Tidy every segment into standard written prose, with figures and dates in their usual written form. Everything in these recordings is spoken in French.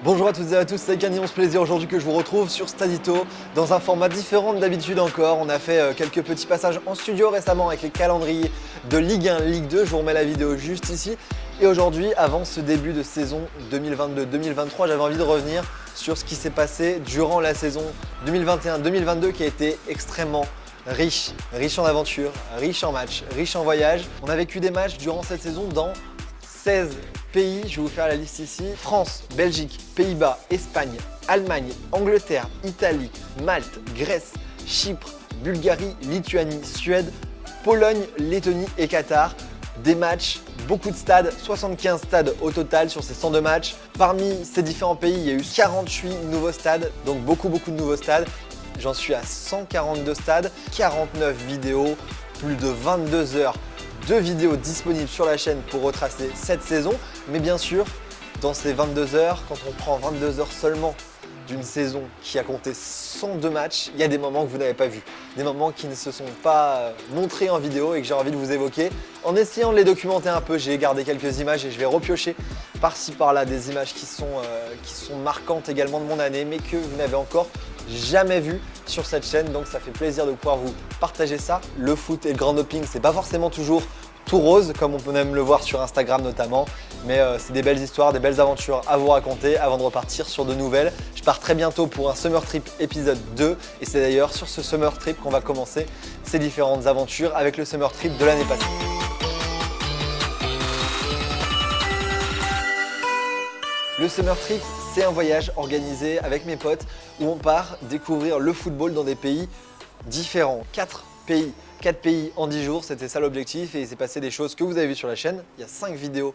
Bonjour à toutes et à tous, c'est avec un immense plaisir aujourd'hui que je vous retrouve sur Stadito dans un format différent d'habitude encore. On a fait quelques petits passages en studio récemment avec les calendriers de Ligue 1, Ligue 2. Je vous remets la vidéo juste ici. Et aujourd'hui, avant ce début de saison 2022-2023, j'avais envie de revenir sur ce qui s'est passé durant la saison 2021-2022 qui a été extrêmement riche en aventures, riche en matchs, riche en voyages. On a vécu des matchs durant cette saison dans 16 pays, je vais vous faire la liste ici. France, Belgique, Pays-Bas, Espagne, Allemagne, Angleterre, Italie, Malte, Grèce, Chypre, Bulgarie, Lituanie, Suède, Pologne, Lettonie et Qatar. Des matchs, beaucoup de stades, 75 stades au total sur ces 102 matchs. Parmi ces différents pays, il y a eu 48 nouveaux stades, donc beaucoup de nouveaux stades. J'en suis à 142 stades, 49 vidéos, plus de 22 heures de vidéos disponibles sur la chaîne pour retracer cette saison. Mais bien sûr, dans ces 22 heures, quand on prend 22 heures seulement d'une saison qui a compté 102 matchs, il y a des moments que vous n'avez pas vus, des moments qui ne se sont pas montrés en vidéo et que j'ai envie de vous évoquer. En essayant de les documenter un peu, j'ai gardé quelques images et je vais repiocher par-ci par-là des images qui sont marquantes également de mon année, mais que vous n'avez encore jamais vu sur cette chaîne, donc ça fait plaisir de pouvoir vous partager ça. Le foot et le grand doping, c'est pas forcément toujours tout rose comme on peut même le voir sur Instagram notamment, mais c'est des belles histoires, des belles aventures à vous raconter avant de repartir sur de nouvelles. Je pars très bientôt pour un Summer Trip épisode 2 et c'est d'ailleurs sur ce Summer Trip qu'on va commencer ces différentes aventures avec le Summer Trip de l'année passée. Le Summer Trip, c'est un voyage organisé avec mes potes où on part découvrir le football dans des pays différents. 4 pays en 10 jours, c'était ça l'objectif et il s'est passé des choses que vous avez vues sur la chaîne. Il y a 5 vidéos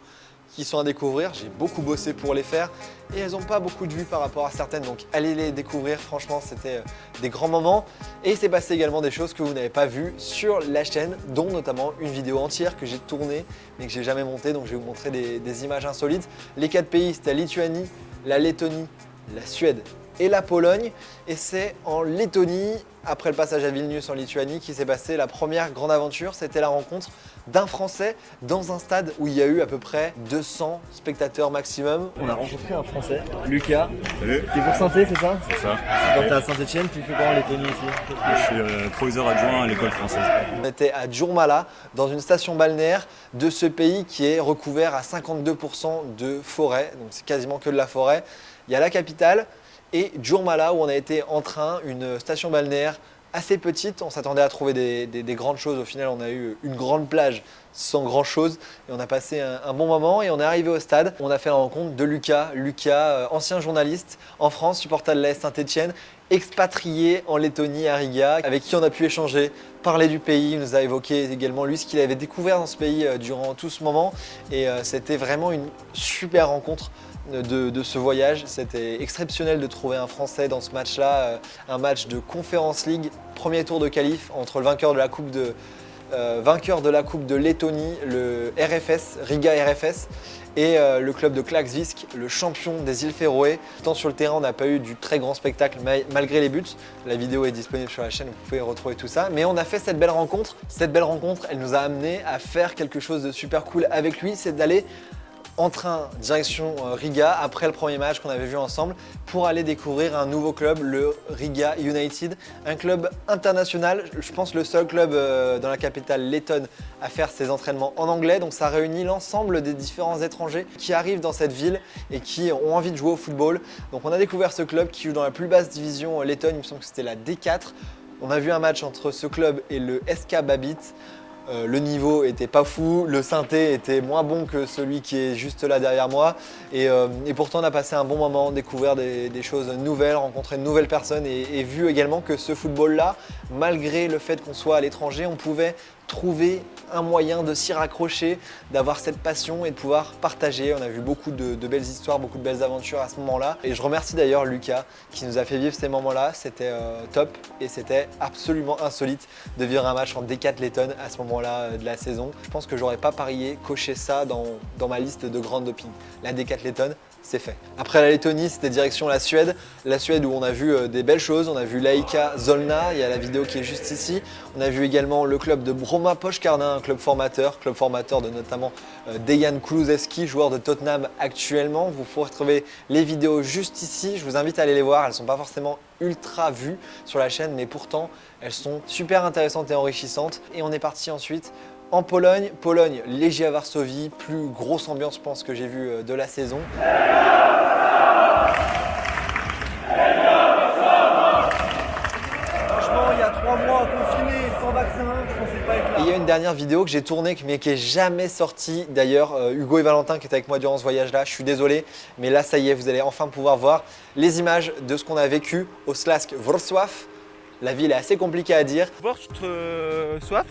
qui sont à découvrir, j'ai beaucoup bossé pour les faire et elles n'ont pas beaucoup de vues par rapport à certaines, donc allez les découvrir, franchement c'était des grands moments. Et il s'est passé également des choses que vous n'avez pas vues sur la chaîne, dont notamment une vidéo entière que j'ai tournée mais que j'ai jamais montée, donc je vais vous montrer des images insolites. Les 4 pays, c'était la Lituanie, la Lettonie, la Suède et la Pologne. Et c'est en Lettonie, après le passage à Vilnius en Lituanie, qui s'est passé la première grande aventure. C'était la rencontre d'un Français dans un stade où il y a eu à peu près 200 spectateurs maximum. On a rencontré un Français, Lucas. Salut. Qui est pour Saint-Étienne, c'est ça? C'est ça. Quand tu es à Saint-Étienne, tu fais quoi en Lettonie ici? Je suis proviseur adjoint à l'école française. On était à Jurmala, dans une station balnéaire de ce pays qui est recouvert à 52% de forêt, donc c'est quasiment que de la forêt. Il y a la capitale et Jurmala où on a été en train, une station balnéaire assez petite. On s'attendait à trouver des grandes choses. Au final, on a eu une grande plage sans grand chose et on a passé un bon moment et on est arrivé au stade. On a fait la rencontre de Lucas, ancien journaliste en France, supporter de l'AS Saint-Étienne, expatrié en Lettonie à Riga, avec qui on a pu échanger, parler du pays. Il nous a évoqué également lui ce qu'il avait découvert dans ce pays durant tout ce moment et c'était vraiment une super rencontre de ce voyage. C'était exceptionnel de trouver un Français dans ce match-là, un match de Conference League, premier tour de qualif entre le vainqueur de la Coupe de Lettonie, le RFS, Riga RFS, et le club de Klaksvík, le champion des îles Féroé. Tant sur le terrain, on n'a pas eu du très grand spectacle malgré les buts. La vidéo est disponible sur la chaîne, vous pouvez retrouver tout ça. Mais on a fait cette belle rencontre. Cette belle rencontre, elle nous a amené à faire quelque chose de super cool avec lui, c'est d'aller en train direction Riga après le premier match qu'on avait vu ensemble pour aller découvrir un nouveau club, le Riga United, un club international, je pense le seul club dans la capitale lettonne à faire ses entraînements en anglais. Donc ça réunit l'ensemble des différents étrangers qui arrivent dans cette ville et qui ont envie de jouer au football. Donc on a découvert ce club qui joue dans la plus basse division lettonne, il me semble que c'était la D4. On a vu un match entre ce club et le SK Babit. Le niveau était pas fou, le synthé était moins bon que celui qui est juste là derrière moi et pourtant on a passé un bon moment, découvert des choses nouvelles, rencontré de nouvelles personnes et vu également que ce football-là, malgré le fait qu'on soit à l'étranger, on pouvait trouver un moyen de s'y raccrocher, d'avoir cette passion et de pouvoir partager. On a vu beaucoup de belles histoires, beaucoup de belles aventures à ce moment-là. Et je remercie d'ailleurs Lucas qui nous a fait vivre ces moments-là. C'était top et c'était absolument insolite de vivre un match en D4 lettonne à ce moment-là de la saison. Je pense que j'aurais pas parié, coché ça dans ma liste de grandes doping. La D4 lettonne, c'est fait. Après la Lettonie, c'était direction la Suède où on a vu des belles choses. On a vu l'AIK Zolna, il y a la vidéo qui est juste ici. On a vu également le club de Broma Pochkarna, un club formateur de notamment Dejan Kulusevski, joueur de Tottenham actuellement. Vous pourrez trouver les vidéos juste ici. Je vous invite à aller les voir. Elles ne sont pas forcément ultra vues sur la chaîne, mais pourtant elles sont super intéressantes et enrichissantes. Et on est parti ensuite en Pologne, Legia Varsovie, plus grosse ambiance je pense que j'ai vu de la saison. Franchement, il y a 3 mois confiné, sans vaccin, je pensais pas être là. Et il y a une dernière vidéo que j'ai tournée mais qui est jamais sortie. D'ailleurs, Hugo et Valentin qui étaient avec moi durant ce voyage-là, je suis désolé, mais là ça y est, vous allez enfin pouvoir voir les images de ce qu'on a vécu au Śląsk Wrocław. La ville est assez compliquée à dire. Wrocław.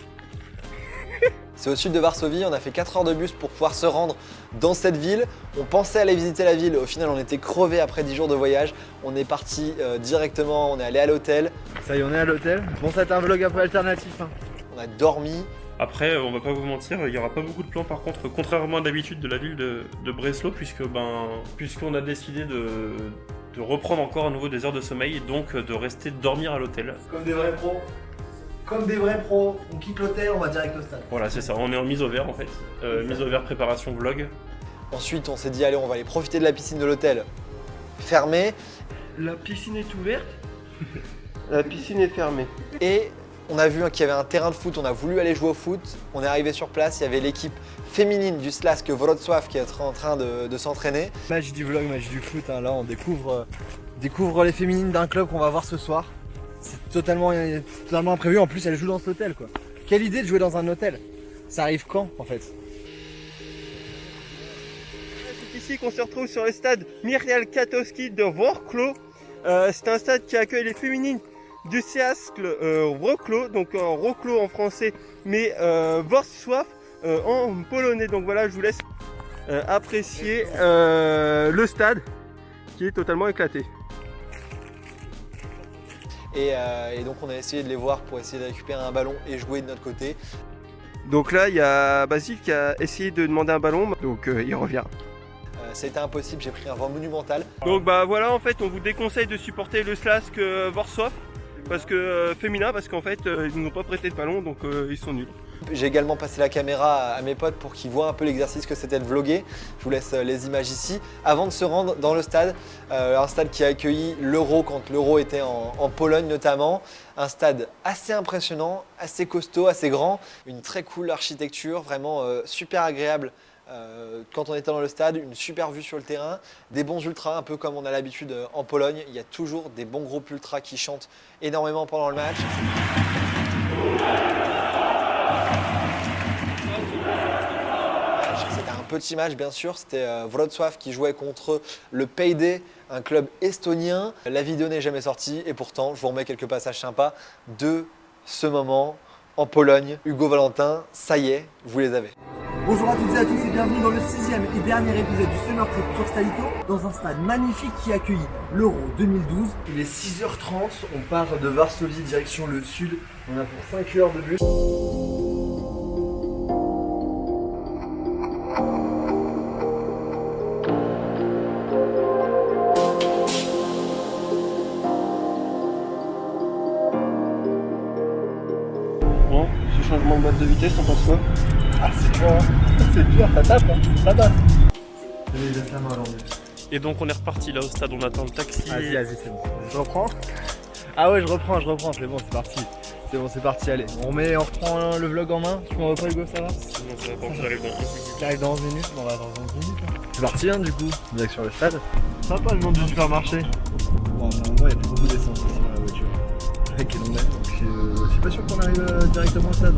C'est au sud de Varsovie, on a fait 4 heures de bus pour pouvoir se rendre dans cette ville. On pensait aller visiter la ville, au final on était crevés après 10 jours de voyage. On est parti directement, on est allé à l'hôtel. Ça y est, on est à l'hôtel. Bon, ça va être un vlog un peu alternatif. Hein. On a dormi. Après, on va pas vous mentir, il n'y aura pas beaucoup de plans par contre, contrairement à d'habitude de la ville de Breslau, puisqu'on a décidé de reprendre encore à nouveau des heures de sommeil et donc de rester dormir à l'hôtel. Comme des vrais pros. Comme des vrais pros, on quitte l'hôtel, on va direct au stade. Voilà, c'est ça, on est en mise au vert en fait. Mise au vert, préparation vlog. Ensuite, on s'est dit, allez, on va aller profiter de la piscine de l'hôtel fermée. La piscine est ouverte. La piscine est fermée. Et on a vu qu'il y avait un terrain de foot, on a voulu aller jouer au foot. On est arrivé sur place, il y avait l'équipe féminine du Śląsk Wrocław qui est en train de s'entraîner. Match du vlog, match du foot, hein. Là on découvre les féminines d'un club qu'on va voir ce soir. C'est totalement imprévu, en plus elles jouent dans cet hôtel quoi. Quelle idée de jouer dans un hôtel. Ça arrive quand en fait? C'est ici qu'on se retrouve sur le stade Michał Katowski de Wrocław. C'est un stade qui accueille les féminines du Śląsk Wrocław, donc Wrocław en français, mais Wrocław en polonais. Donc voilà, je vous laisse apprécier le stade qui est totalement éclaté. Et donc on a essayé de les voir pour essayer de récupérer un ballon et jouer de notre côté. Donc là, il y a Basile qui a essayé de demander un ballon, donc il revient. Ça a été impossible, j'ai pris un vent monumental. Donc bah voilà, en fait, on vous déconseille de supporter le Śląsk Wrocław parce que féminin, parce qu'en fait, ils nous ont pas prêté de ballon, donc ils sont nuls. J'ai également passé la caméra à mes potes pour qu'ils voient un peu l'exercice que c'était de vlogger. Je vous laisse les images ici. Avant de se rendre dans le stade, un stade qui a accueilli l'Euro quand l'Euro était en Pologne notamment. Un stade assez impressionnant, assez costaud, assez grand. Une très cool architecture, vraiment super agréable. Quand on était dans le stade, une super vue sur le terrain, des bons ultras, un peu comme on a l'habitude en Pologne. Il y a toujours des bons groupes ultras qui chantent énormément pendant le match. C'était un petit match bien sûr, c'était Wrocław qui jouait contre le Payday, un club estonien. La vidéo n'est jamais sortie et pourtant je vous remets quelques passages sympas de ce moment en Pologne. Hugo, Valentin, ça y est, vous les avez. Bonjour à toutes et à tous et bienvenue dans le 6e et dernier épisode du Summer Trip sur Stadito, dans un stade magnifique qui accueille l'Euro 2012. Il est 6h30, on part de Varsovie direction le sud, on a pour 5 heures de bus. Bon, ce changement de boîte de vitesse, t'en penses quoi? Ah c'est dur, hein. C'est dur, ça tape, hein. Ça passe. Allez, laisse la main alors. Et donc on est reparti là au stade, on attend le taxi. Vas-y, c'est bon. Je reprends? Ah ouais, je reprends, c'est bon, c'est parti. C'est parti, allez. On reprend le vlog en main. Tu m'en vas pas Hugo, ça va? Non, ça va pas, j'arrive dans 11 minutes. T'arrives dans 11 minutes? On va dans 11 minutes. Là. C'est parti hein, du coup, direction le stade. Sympa le nom du supermarché. Bon, normalement il y a plus beaucoup d'essence ici dans la voiture. Avec on est, donc je suis pas sûr qu'on arrive directement au stade.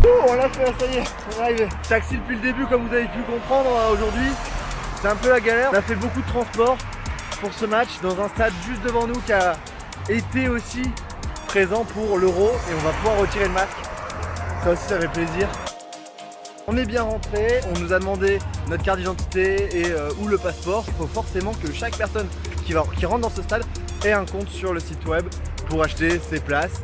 Oh, on l'a fait, ça y est, on est arrivé. Taxi depuis le début, comme vous avez pu comprendre aujourd'hui. C'est un peu la galère. On a fait beaucoup de transport pour ce match dans un stade juste devant nous qui a été aussi présent pour l'Euro et on va pouvoir retirer le masque. Ça aussi, ça fait plaisir. On est bien rentré, on nous a demandé notre carte d'identité et ou le passeport. Il faut forcément que chaque personne qui rentre dans ce stade ait un compte sur le site web pour acheter ses places.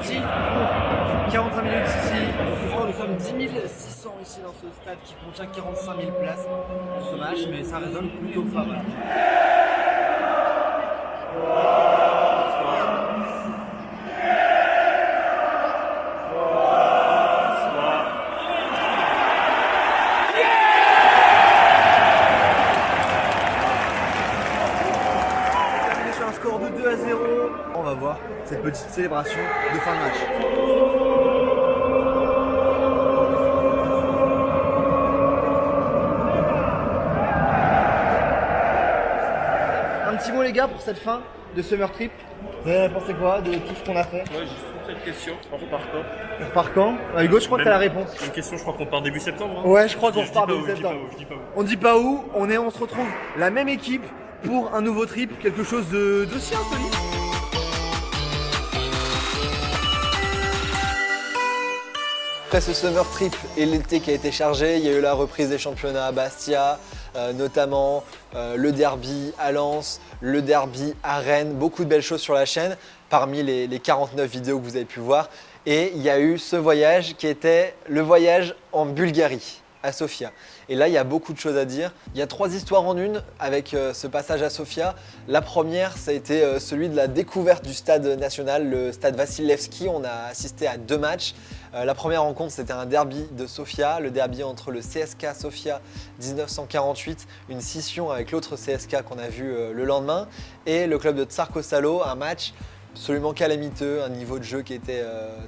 parti pour 45 minutes ici. Donc ce soir nous sommes 10 600 ici dans ce stade qui contient 45 000 places pour ce match, mais ça résonne plutôt pas mal. Sur un score de 2-0, on va voir cette petite célébration de fin de match. Un petit mot les gars pour cette fin de Summer Trip. Vous avez pensé quoi de tout ce qu'on a fait? Ouais, j'ai surtout cette question. On repart quand? On repart quand? Hugo, je crois que t'as la réponse. Une question, je crois qu'on part début septembre. Hein. Ouais, je crois qu'on Je dis repart pas début où, je dis pas septembre. où, je dis pas où. On dit pas où, on se retrouve la même équipe pour un nouveau trip, quelque chose d'aussi insolite. Après ce summer trip et l'été qui a été chargé, il y a eu la reprise des championnats à Bastia, notamment le derby à Lens, le derby à Rennes, beaucoup de belles choses sur la chaîne, parmi les 49 vidéos que vous avez pu voir. Et il y a eu ce voyage qui était le voyage en Bulgarie, à Sofia. Et là, il y a beaucoup de choses à dire. Il y a 3 histoires en une avec ce passage à Sofia. La première, ça a été celui de la découverte du stade national, le stade Vasilevski. On a assisté à 2 matchs. La première rencontre, c'était un derby de Sofia, le derby entre le CSKA Sofia 1948, une scission avec l'autre CSKA qu'on a vu le lendemain, et le club de Tsarko Salo, un match absolument calamiteux, un niveau de jeu qui était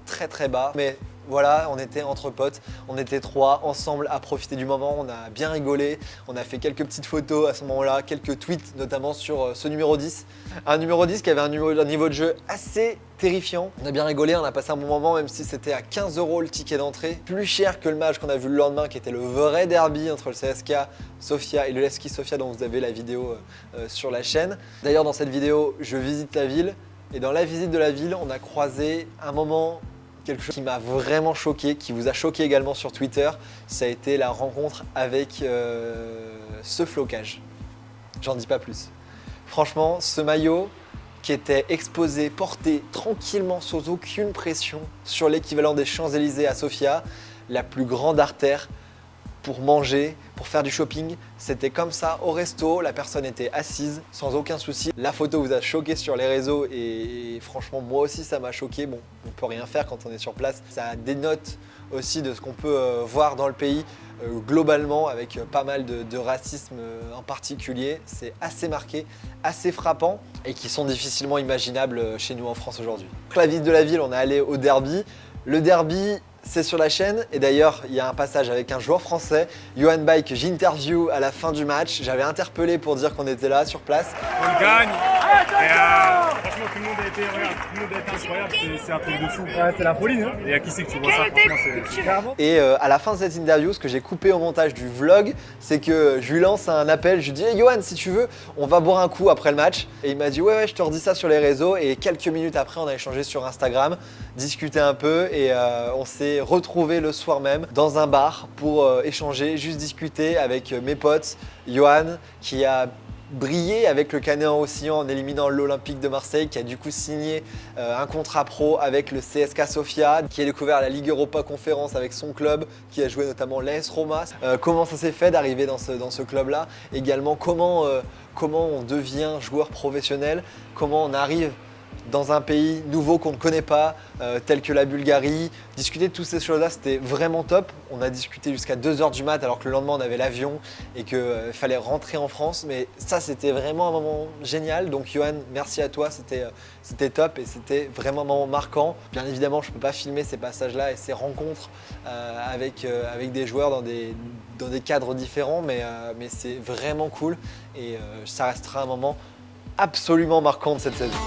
très très bas. Mais voilà, on était entre potes, on était 3 ensemble à profiter du moment, on a bien rigolé, on a fait quelques petites photos à ce moment-là, quelques tweets notamment sur ce numéro 10. Un numéro 10 qui avait un niveau de jeu assez terrifiant. On a bien rigolé, on a passé un bon moment même si c'était à 15 € le ticket d'entrée. Plus cher que le match qu'on a vu le lendemain qui était le vrai derby entre le CSKA Sofia et le Levski Sofia dont vous avez la vidéo sur la chaîne. D'ailleurs dans cette vidéo, je visite la ville et dans la visite de la ville, on a croisé un moment quelque chose qui m'a vraiment choqué, qui vous a choqué également sur Twitter, ça a été la rencontre avec ce flocage. J'en dis pas plus. Franchement, ce maillot qui était exposé, porté tranquillement sans aucune pression sur l'équivalent des Champs-Élysées à Sofia, la plus grande artère pour manger, pour faire du shopping. C'était comme ça au resto, la personne était assise sans aucun souci. La photo vous a choqué sur les réseaux et franchement moi aussi ça m'a choqué. Bon, on peut rien faire quand on est sur place. Ça dénote aussi de ce qu'on peut voir dans le pays globalement avec pas mal de racisme en particulier. C'est assez marqué, assez frappant et qui sont difficilement imaginables chez nous en France aujourd'hui. La visite de la ville, on est allé au derby. Le derby, c'est sur la chaîne et d'ailleurs il y a un passage avec un joueur français, Johan Bay, que j'interview à la fin du match. J'avais interpellé pour dire qu'on était là sur place. On gagne. Et franchement tout le monde a été, regarde, tout le monde a été incroyable, c'est un truc de fou. Ouais, c'est la folie, hein. Et à qui c'est que tu vois ça, franchement c'est... Clairement. Et à la fin de cette interview, ce que j'ai coupé au montage du vlog, c'est que je lui lance un appel, je lui dis hey, Johan, si tu veux, on va boire un coup après le match. Et il m'a dit ouais, je te redis ça sur les réseaux. Et quelques minutes après, on a échangé sur Instagram, discuté un peu et on s'est retrouvés le soir même dans un bar pour échanger, juste discuter avec mes potes. Johan qui a brillé avec le Canet en Roussillon en éliminant l'Olympique de Marseille, qui a du coup signé un contrat pro avec le CSKA Sofia, qui a découvert la Ligue Europa Conférence avec son club, qui a joué notamment l'AS Roma. Comment ça s'est fait d'arriver dans ce club-là? Également comment on devient joueur professionnel, comment on arrive dans un pays nouveau qu'on ne connaît pas, tel que la Bulgarie. Discuter de toutes ces choses-là, c'était vraiment top. On a discuté jusqu'à 2 h du mat alors que le lendemain on avait l'avion et qu'il fallait rentrer en France. Mais ça, c'était vraiment un moment génial. Donc Johan, merci à toi, c'était top et c'était vraiment un moment marquant. Bien évidemment, je ne peux pas filmer ces passages-là et ces rencontres avec des joueurs dans des cadres différents, mais c'est vraiment cool et ça restera un moment absolument marquant de cette saison.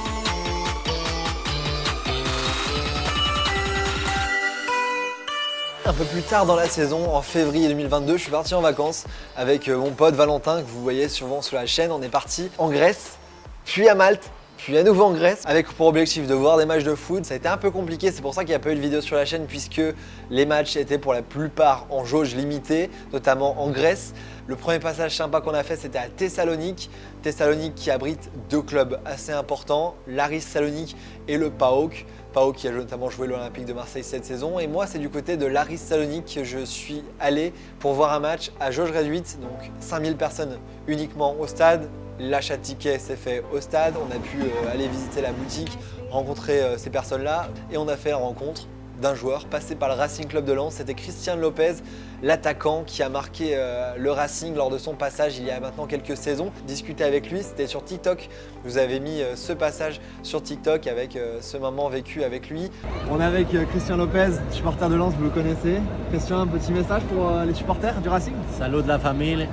Un peu plus tard dans la saison, en février 2022, je suis parti en vacances avec mon pote Valentin, que vous voyez souvent sur la chaîne. On est parti en Grèce, puis à Malte, puis à nouveau en Grèce, avec pour objectif de voir des matchs de foot. Ça a été un peu compliqué, c'est pour ça qu'il n'y a pas eu de vidéo sur la chaîne, puisque les matchs étaient pour la plupart en jauge limitée, notamment en Grèce. Le premier passage sympa qu'on a fait, c'était à Thessalonique. Thessalonique qui abrite 2 clubs assez importants, l'Aris Salonique et le PAOK. PAOK qui a notamment joué l'Olympique de Marseille cette saison. Et moi, c'est du côté de l'Aris Salonique que je suis allé pour voir un match à jauge réduite, donc 5000 personnes uniquement au stade. L'achat de tickets s'est fait au stade. On a pu aller visiter la boutique, rencontrer ces personnes-là. Et on a fait la rencontre d'un joueur passé par le Racing Club de Lens, c'était Christian Lopez, l'attaquant qui a marqué le Racing lors de son passage il y a maintenant quelques saisons. Discuter avec lui, c'était sur TikTok. Vous avez mis ce passage sur TikTok avec ce moment vécu avec lui. On est avec Christian Lopez, supporter de Lens, vous le connaissez. Christian, un petit message pour les supporters du Racing? Salut de la famille,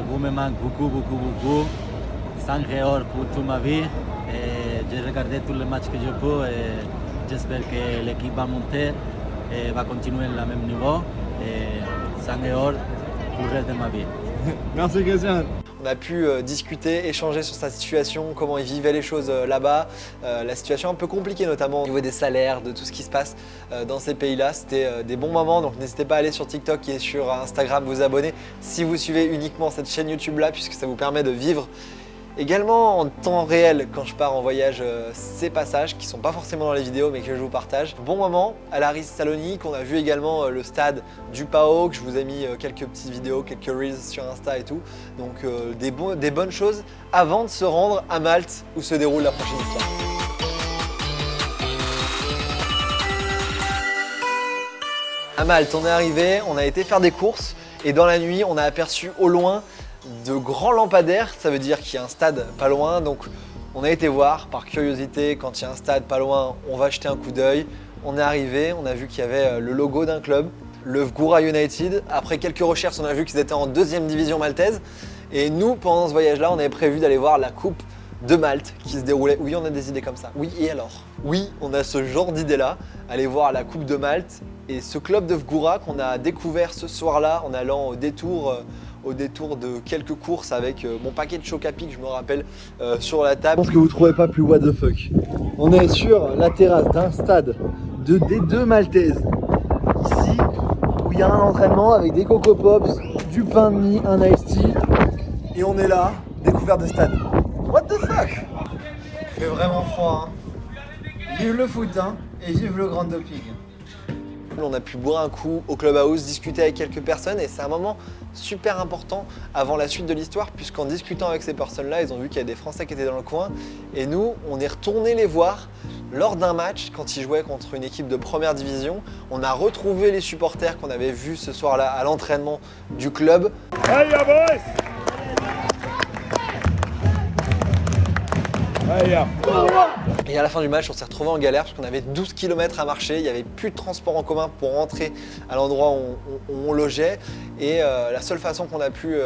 vous me manquez beaucoup. 5 heures pour toute ma vie. J'ai regardé tous les matchs que je peux et j'espère que l'équipe va monter et va continuer au même niveau. Et 5 heures pour le reste de ma vie. Merci Christian. On a pu discuter, échanger sur sa situation, comment il vivait les choses là-bas, la situation un peu compliquée notamment au niveau des salaires, de tout ce qui se passe dans ces pays-là. C'était des bons moments, donc n'hésitez pas à aller sur TikTok et sur Instagram vous abonner si vous suivez uniquement cette chaîne YouTube-là, puisque ça vous permet de vivre également en temps réel quand je pars en voyage ces passages qui ne sont pas forcément dans les vidéos mais que je vous partage. Bon moment à l'Aris Salonique, on a vu également le stade du PAOK, je vous ai mis quelques petites vidéos, quelques reels sur Insta et tout. Donc des bonnes choses avant de se rendre à Malte où se déroule la prochaine histoire. À Malte, on est arrivé, on a été faire des courses et dans la nuit on a aperçu au loin de grands lampadaires, ça veut dire qu'il y a un stade pas loin, donc on a été voir par curiosité, quand il y a un stade pas loin, on va jeter un coup d'œil. On est arrivé, on a vu qu'il y avait le logo d'un club, le Vgoura United. Après quelques recherches, on a vu qu'ils étaient en 2e division maltaise. Et nous, pendant ce voyage-là, on avait prévu d'aller voir la Coupe de Malte qui se déroulait. Oui, on a des idées comme ça. Oui, et alors? Oui, on a ce genre d'idée-là, aller voir la Coupe de Malte. Et ce club de Vgoura qu'on a découvert ce soir-là en allant au détour de quelques courses avec mon paquet de Choc-A-Pic, je me rappelle, sur la table. Je pense que vous trouvez pas plus what the fuck. On est sur la terrasse d'un stade de D2 maltaise. Ici, où il y a un entraînement avec des Coco Pops, du pain de mie, un iced tea. Et on est là, découvert de stade. What the fuck? Il fait vraiment froid, hein. Vive le foot, hein, et vive le grand doping. On a pu boire un coup au clubhouse, discuter avec quelques personnes et c'est un moment super important avant la suite de l'histoire puisqu'en discutant avec ces personnes-là, ils ont vu qu'il y a des Français qui étaient dans le coin et nous, on est retourné les voir lors d'un match quand ils jouaient contre une équipe de première division. On a retrouvé les supporters qu'on avait vus ce soir-là à l'entraînement du club. Hey, ya boys! Hey, ya! Et à la fin du match, on s'est retrouvés en galère parce qu'on avait 12 km à marcher, il n'y avait plus de transport en commun pour rentrer à l'endroit où on logeait. Et la seule façon qu'on a pu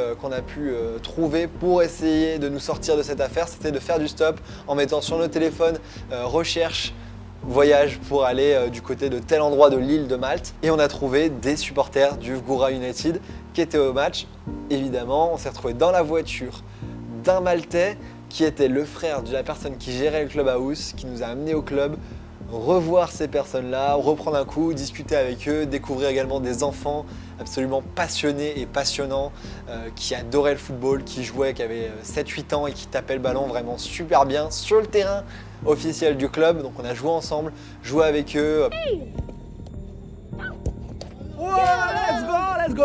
trouver pour essayer de nous sortir de cette affaire, c'était de faire du stop en mettant sur nos téléphones recherche voyage pour aller du côté de tel endroit de l'île de Malte. Et on a trouvé des supporters du Vgoura United qui étaient au match. Évidemment, on s'est retrouvé dans la voiture d'un Maltais qui était le frère de la personne qui gérait le clubhouse, qui nous a amenés au club, revoir ces personnes-là, reprendre un coup, discuter avec eux, découvrir également des enfants absolument passionnés et passionnants, qui adoraient le football, qui jouaient, qui avaient 7-8 ans et qui tapaient le ballon vraiment super bien sur le terrain officiel du club. Donc on a joué ensemble, joué avec eux. Oh, let's go!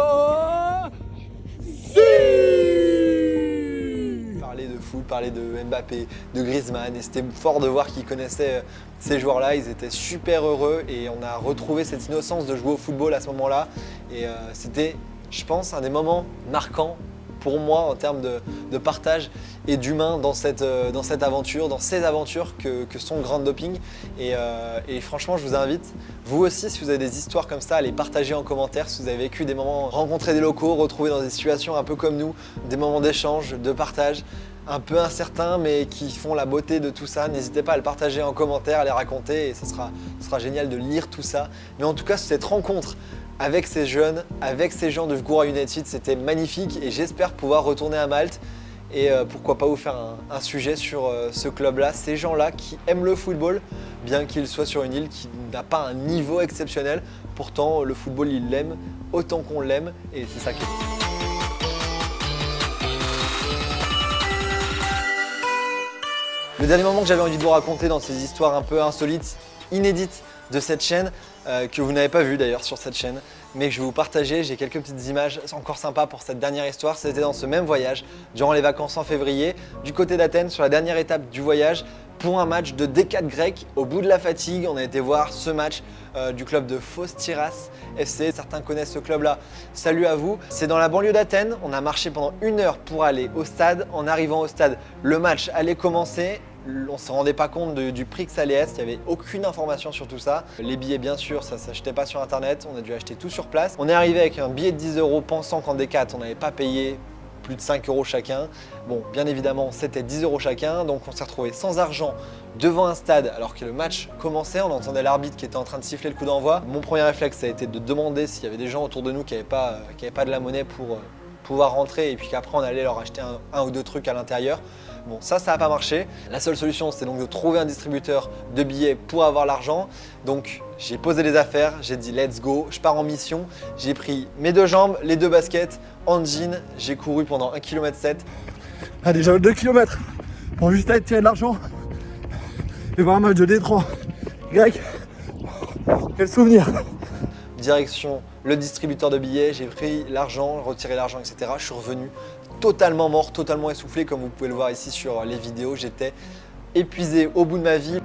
Parler de foot, parler de Mbappé, de Griezmann, et c'était fort de voir qu'ils connaissaient ces joueurs-là. Ils étaient super heureux et on a retrouvé cette innocence de jouer au football à ce moment-là. Et c'était, je pense, un des moments marquants pour moi en termes de partage et d'humain dans cette aventure, dans ces aventures que sont Grand Doping. Et franchement, je vous invite, vous aussi, si vous avez des histoires comme ça, à les partager en commentaire. Si vous avez vécu des moments, rencontré des locaux, retrouvé dans des situations un peu comme nous, des moments d'échange, de partage, un peu incertains, mais qui font la beauté de tout ça. N'hésitez pas à le partager en commentaire, à les raconter, et ce sera génial de lire tout ça. Mais en tout cas, cette rencontre avec ces jeunes, avec ces gens de Vgoura United, c'était magnifique et j'espère pouvoir retourner à Malte et pourquoi pas vous faire un sujet sur ce club-là, ces gens-là qui aiment le football, bien qu'ils soient sur une île qui n'a pas un niveau exceptionnel. Pourtant, le football, ils l'aiment autant qu'on l'aime et c'est ça qui est beau. Le dernier moment que j'avais envie de vous raconter dans ces histoires un peu insolites, inédites de cette chaîne, que vous n'avez pas vu d'ailleurs sur cette chaîne, mais que je vais vous partager. J'ai quelques petites images encore sympas pour cette dernière histoire. C'était dans ce même voyage, durant les vacances en février, du côté d'Athènes, sur la dernière étape du voyage, pour un match de D4 grec. Au bout de la fatigue, on a été voir ce match du club de Fostiras FC. Certains connaissent ce club-là. Salut à vous. C'est dans la banlieue d'Athènes. On a marché pendant 1 heure pour aller au stade. En arrivant au stade, le match allait commencer. On ne se rendait pas compte du prix que ça allait être, il n'y avait aucune information sur tout ça. Les billets, bien sûr, ça ne s'achetait pas sur internet, on a dû acheter tout sur place. On est arrivé avec un billet de 10 € pensant qu'en D4 on n'avait pas payé plus de 5 € chacun. Bon, bien évidemment, c'était 10 € chacun, donc on s'est retrouvé sans argent devant un stade alors que le match commençait. On entendait l'arbitre qui était en train de siffler le coup d'envoi. Mon premier réflexe, ça a été de demander s'il y avait des gens autour de nous qui n'avaient pas de la monnaie pour pouvoir rentrer et puis qu'après on allait leur acheter un ou deux trucs à l'intérieur. Bon, ça n'a pas marché. La seule solution, c'était donc de trouver un distributeur de billets pour avoir l'argent. Donc, j'ai posé les affaires, j'ai dit let's go, je pars en mission. J'ai pris mes 2 jambes, les 2 baskets, en jean. J'ai couru pendant 1,7 km. Ah, déjà 2 km pour juste aller tirer de l'argent et voir un match de D3 grec. Quel souvenir! Direction le distributeur de billets, j'ai pris l'argent, retiré l'argent, etc. Je suis revenu totalement mort, totalement essoufflé, comme vous pouvez le voir ici sur les vidéos. J'étais épuisé au bout de ma vie.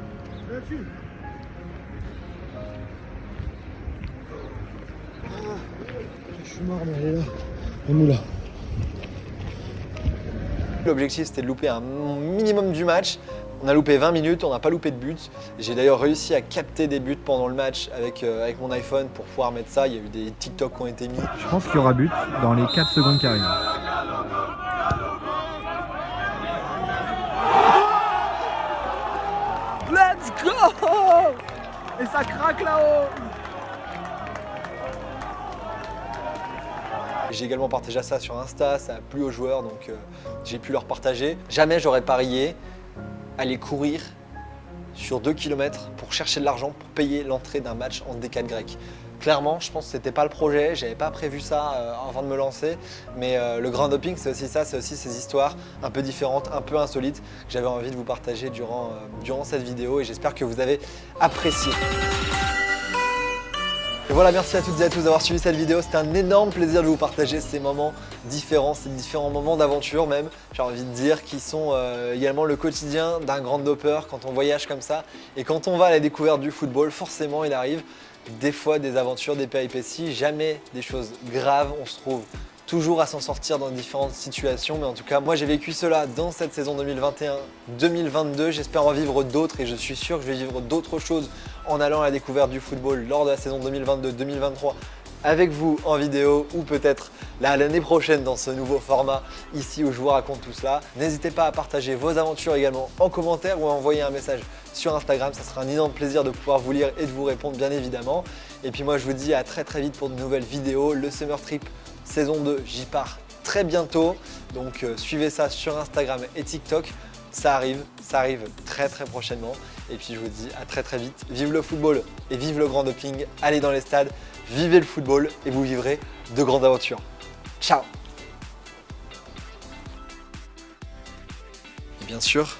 Je suis mort, mais elle est là. Elle est là. L'objectif, c'était de louper un minimum du match. On a loupé 20 minutes, on n'a pas loupé de but. J'ai d'ailleurs réussi à capter des buts pendant le match avec mon iPhone pour pouvoir mettre ça. Il y a eu des TikTok qui ont été mis. Je pense qu'il y aura but dans les 4 secondes qui arrivent. Let's go! Et ça craque là-haut! J'ai également partagé ça sur Insta, ça a plu aux joueurs, donc j'ai pu leur partager. Jamais j'aurais parié aller courir sur 2 km pour chercher de l'argent pour payer l'entrée d'un match en D4 grec. Clairement, je pense que c'était pas le projet, j'avais pas prévu ça avant de me lancer, mais le ground hopping, c'est aussi ça, c'est aussi ces histoires un peu différentes, un peu insolites que j'avais envie de vous partager durant cette vidéo et j'espère que vous avez apprécié. Et voilà, merci à toutes et à tous d'avoir suivi cette vidéo. C'était un énorme plaisir de vous partager ces moments différents, ces différents moments d'aventure même, j'ai envie de dire, qui sont également le quotidien d'un grand hopper quand on voyage comme ça. Et quand on va à la découverte du football, forcément il arrive des fois des aventures, des péripéties, jamais des choses graves. On se trouve toujours à s'en sortir dans différentes situations, mais en tout cas moi j'ai vécu cela dans cette saison 2021-2022, j'espère en vivre d'autres et je suis sûr que je vais vivre d'autres choses en allant à la découverte du football lors de la saison 2022-2023 avec vous en vidéo ou peut-être l'année prochaine dans ce nouveau format ici où je vous raconte tout cela. N'hésitez pas à partager vos aventures également en commentaire ou à envoyer un message sur Instagram, ça sera un énorme plaisir de pouvoir vous lire et de vous répondre bien évidemment. Et puis moi je vous dis à très vite pour de nouvelles vidéos, le Summer Trip saison 2, j'y pars très bientôt, donc suivez ça sur Instagram et TikTok, ça arrive très prochainement. Et puis je vous dis à très vite, vive le football et vive le grand hopping, allez dans les stades, vivez le football et vous vivrez de grandes aventures. Ciao! Et bien sûr,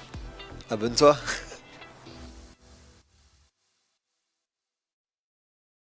abonne-toi!